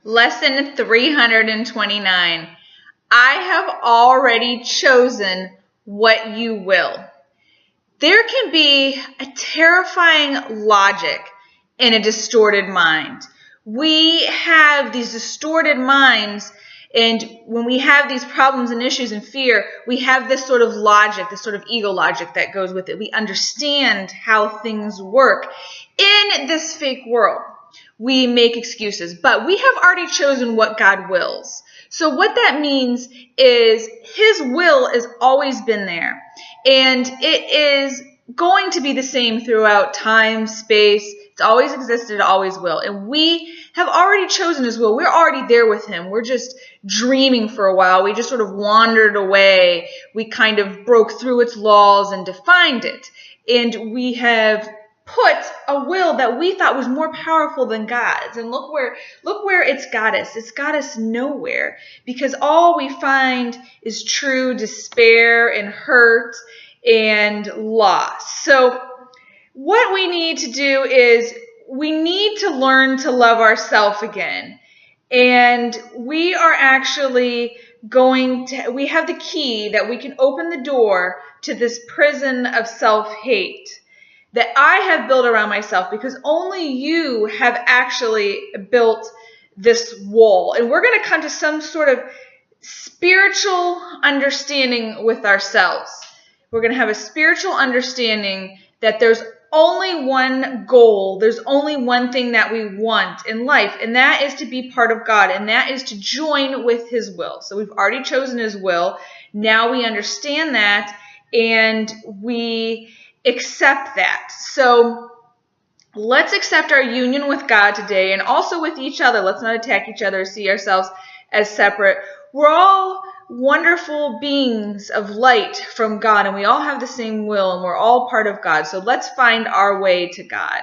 Lesson 329. I have already chosen what you will. There can be a terrifying logic in a distorted mind. We have these distorted minds, and when we have these problems and issues and fear, we have this sort of logic, this sort of ego logic that goes with it. We understand how things work in this fake world. We make excuses, but we have already chosen what God wills. So what that means is His will has always been there, and it is going to be the same throughout time, space. It's always existed, it always will. And we have already chosen His will. We're already there with Him. We're just dreaming for a while. We just sort of wandered away. We kind of broke through its laws and defined it. And we have put a will that we thought was more powerful than God's. And look where it's got us. It's got us nowhere, because all we find is true despair and hurt and loss. So what we need to do is we need to learn to love ourselves again. And we are actually we have the key that we can open the door to this prison of self-hate that I have built around myself, because only you have actually built this wall. And we're going to come to some sort of spiritual understanding with ourselves. We're going to have a spiritual understanding that there's only one goal, there's only one thing that we want in life, and that is to be part of God, and that is to join with His will. So we've already chosen His will. Now we understand that, and we accept that. So let's accept our union with God today, and also with each other. Let's not attack each other, see ourselves as separate. We're all wonderful beings of light from God, and we all have the same will, and we're all part of God. So let's find our way to God.